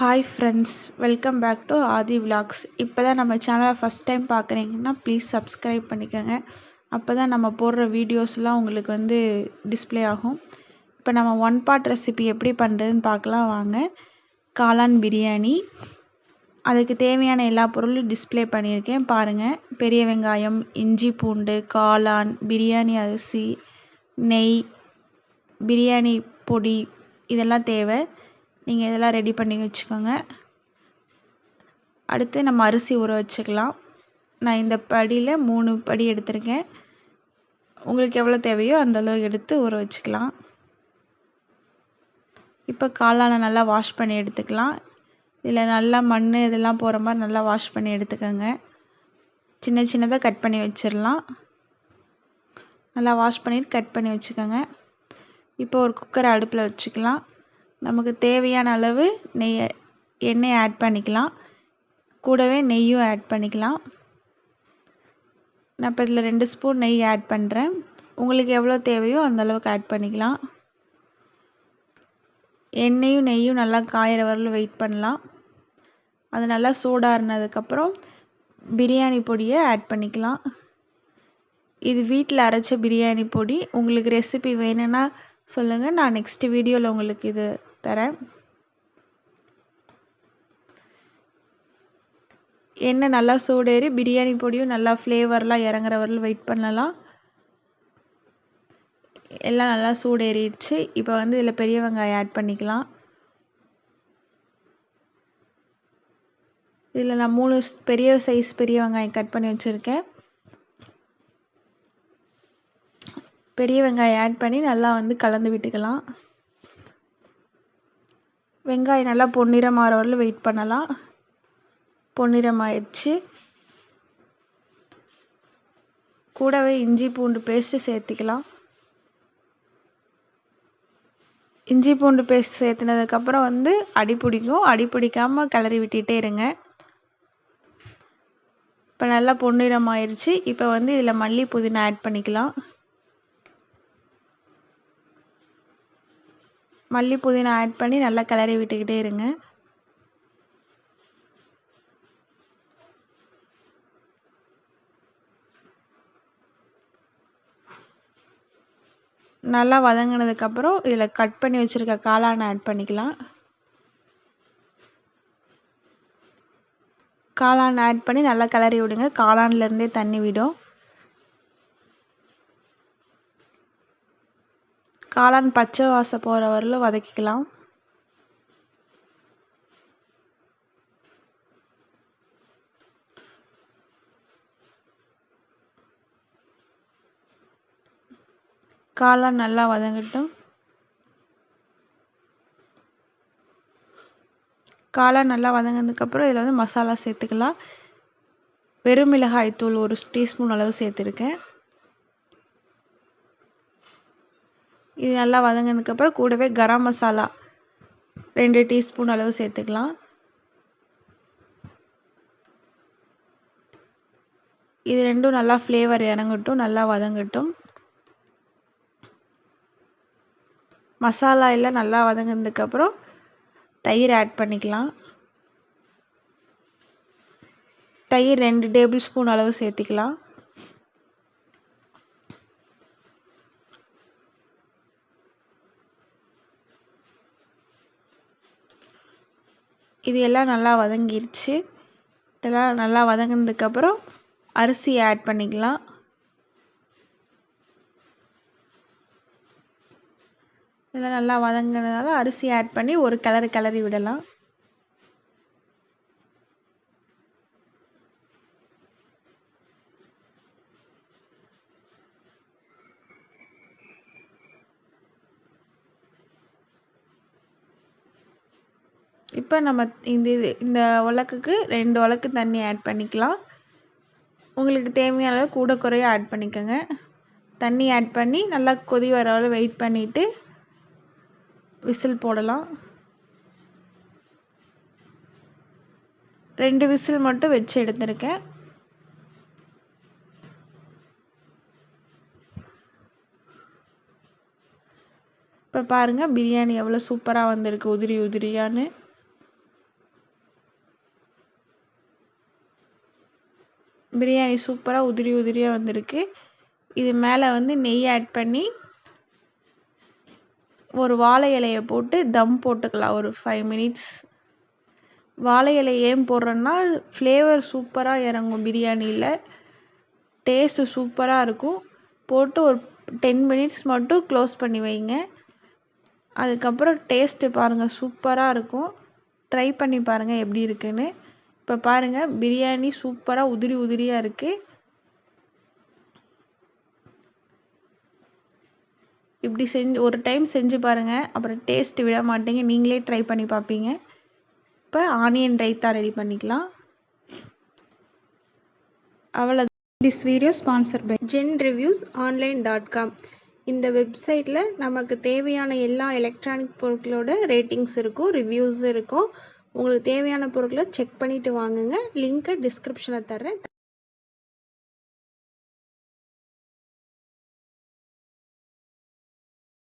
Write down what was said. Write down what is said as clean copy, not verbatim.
Hi friends, welcome back to Aadhi vlogs. இப்போ தான் நம்ம சேனலை ஃபஸ்ட் டைம் பார்க்குறீங்கன்னா ப்ளீஸ் சப்ஸ்கிரைப் பண்ணிக்கோங்க. அப்போ தான் நம்ம போடுற வீடியோஸ்லாம் உங்களுக்கு டிஸ்ப்ளே ஆகும். இப்போ நம்ம ஒன் பார்ட் ரெசிபி எப்படி பண்ணுறதுன்னு பார்க்கலாம் வாங்க. காளான் பிரியாணி, அதுக்கு தேவையான எல்லா பொருளும் டிஸ்ப்ளே பண்ணியிருக்கேன் பாருங்கள். பெரிய வெங்காயம், இஞ்சி பூண்டு, காளான், பிரியாணி அரிசி, நெய், பிரியாணி பொடி இதெல்லாம் தேவை. நீங்கள் இதெல்லாம் ரெடி பண்ணி வச்சுக்கோங்க. அடுத்து நம்ம அரிசி ஊற வச்சுக்கலாம். நான் இந்த படியில் 3 படி எடுத்திருக்கேன். உங்களுக்கு எவ்வளோ தேவையோ அந்தளவு எடுத்து ஊற வச்சுக்கலாம். இப்போ காளானை நல்லா வாஷ் பண்ணி எடுத்துக்கலாம். இதில் நல்லா மண் இதெல்லாம் போகிற மாதிரி நல்லா வாஷ் பண்ணி எடுத்துக்கோங்க. சின்ன சின்னதாக கட் பண்ணி வச்சிடலாம். நல்லா வாஷ் பண்ணிட்டு கட் பண்ணி வச்சுக்கோங்க. இப்போ ஒரு குக்கரை அடுப்பில் வச்சுக்கலாம். நமக்கு தேவையான அளவு எண்ணெய் ஆட் பண்ணிக்கலாம். கூடவே நெய்யும் ஆட் பண்ணிக்கலாம். நான் இப்போ இதில் 2 ஸ்பூன் நெய் ஆட் பண்ணுறேன். உங்களுக்கு எவ்வளோ தேவையோ அந்த அளவுக்கு ஆட் பண்ணிக்கலாம். எண்ணெயும் நெய்யும் நல்லா காயிற வரலும் வெயிட் பண்ணலாம். அது நல்லா சூடாறினதுக்கப்புறம் பிரியாணி பொடியை ஆட் பண்ணிக்கலாம். இது வீட்டில் அரைச்ச பிரியாணி பொடி. உங்களுக்கு ரெசிபி வேணும்னா சொல்லுங்கள், நான் நெக்ஸ்ட் வீடியோவில் உங்களுக்கு இது தரேன். எண்ணெய் நல்லா சூடேறி பிரியாணி பொடியும் நல்லா ஃப்ளேவர்லாம் இறங்குற வரலும் வெயிட் பண்ணலாம். எல்லாம் நல்லா சூடேறிடுச்சு. இப்போ இதில் பெரிய வெங்காயம் ஆட் பண்ணிக்கலாம். இதில் நான் 3 பெரிய சைஸ் பெரிய வெங்காயம் கட் பண்ணி வச்சுருக்கேன். பெரிய வெங்காயம் ஆட் பண்ணி நல்லா கலந்து விட்டுக்கலாம். வெங்காயம் நல்லா பொன்னிறம் ஆகிற வரலும் வெயிட் பண்ணலாம். பொன்னிறம் ஆயிடுச்சு. கூடவே இஞ்சி பூண்டு பேஸ்ட்டு சேர்த்துக்கலாம். இஞ்சி பூண்டு பேஸ்ட் சேர்த்துனதுக்கப்புறம் அடி பிடிக்கும். அடி பிடிக்காமல் கிளறி விட்டுட்டே இருங்க. இப்போ நல்லா பொன்னிறம் ஆயிடுச்சு. இப்போ இதில் மல்லி புதினா ஆட் பண்ணிக்கலாம். மல்லி புதினா ஆட் பண்ணி நல்லா கிளறி விட்டுக்கிட்டே இருங்க. நல்லா வதங்கினதுக்கப்புறம் இதில் கட் பண்ணி வச்சுருக்க காளானை ஆட் பண்ணிக்கலாம். காளான் ஆட் பண்ணி நல்லா கிளறி விடுங்க. காளான்லேருந்தே தண்ணி விடும். காளான் பச்சை வாசம் போகிற வரலும் வதக்கிக்கலாம். காளான் நல்லா வதங்கட்டும். காளான் நல்லா வதங்கினதுக்கப்புறம் இதில் மசாலா சேர்த்துக்கலாம். வெறும் மிளகாய் தூள் 1 டீஸ்பூன் அளவு சேர்த்துருக்கேன். இது நல்லா வதங்கினதுக்கப்புறம் கூடவே கரம் மசாலா 2 டீஸ்பூன் அளவு சேர்த்துக்கலாம். இது ரெண்டும் நல்லா ஃப்ளேவர் இறங்கட்டும், நல்லா வதங்கட்டும். மசாலா எல்லாம் நல்லா வதங்கினதுக்கப்புறம் தயிர் ஆட் பண்ணிக்கலாம். தயிர் 2 டேபிள் ஸ்பூன் அளவு சேர்த்துக்கலாம். இது எல்லாம் நல்லா வதங்கிருச்சு. இதெல்லாம் நல்லா வதங்கினதுக்கப்புறம் அரிசி ஆட் பண்ணிக்கலாம். இதெல்லாம் நல்லா வதங்கினதால அரிசி ஆட் பண்ணி ஒரு கிளறி விடலாம். இப்போ நம்ம இந்த உலக்குக்கு 2 உலக்கு தண்ணி ஆட் பண்ணிக்கலாம். உங்களுக்கு தேவையான அளவு கூட குறைய ஆட் பண்ணிக்கோங்க. தண்ணி ஆட் பண்ணி நல்லா கொதி வர அளவு வெயிட் பண்ணிவிட்டு விசில் போடலாம். 2 விசில் மட்டும் வச்சு எடுத்துருக்கேன். இப்போ பாருங்கள் பிரியாணி எவ்வளோ சூப்பராக வந்திருக்கு, உதிரி உதிரியான்னு. பிரியாணி சூப்பராக உதிரி உதிரியாக வந்திருக்கு. இது மேலே வந்து நெய் ஆட் பண்ணி ஒரு வாழை இலையை போட்டு தம் போட்டுக்கலாம் ஒரு 5 மினிட்ஸ். வாழை இலை ஏன் போடுறோன்னா ஃப்ளேவர் சூப்பராக இறங்கும் பிரியாணியில், டேஸ்ட்டு சூப்பராக இருக்கும். போட்டு ஒரு 10 மினிட்ஸ் மட்டும் க்ளோஸ் பண்ணி வைங்க. அதுக்கப்புறம் டேஸ்ட்டு பாருங்கள், சூப்பராக இருக்கும். ட்ரை பண்ணி பாருங்கள் எப்படி இருக்குன்னு. இப்போ பாருங்கள், பிரியாணி சூப்பராக உதிரி உதிரியாக இருக்குது. இப்படி ஒரு டைம் செஞ்சு பாருங்கள், அப்புறம் டேஸ்ட்டு விட மாட்டீங்க, நீங்களே ட்ரை பண்ணி பார்ப்பீங்க. இப்போ ஆனியன் ரைத்தா ரெடி பண்ணிக்கலாம். அவ்வளோ. This video sponsor by genreviewsonline.com. இந்த வெப்சைட்டில் நமக்கு தேவையான எல்லா எலக்ட்ரானிக் பொருட்களோட ரேட்டிங்ஸ் இருக்கும், ரிவ்யூஸ் இருக்கும். உங்களுக்கு தேவையான பொருட்களை செக் பண்ணிவிட்டு வாங்குங்க. லிங்க்கை டிஸ்கிரிப்ஷனில் தர்றேன்.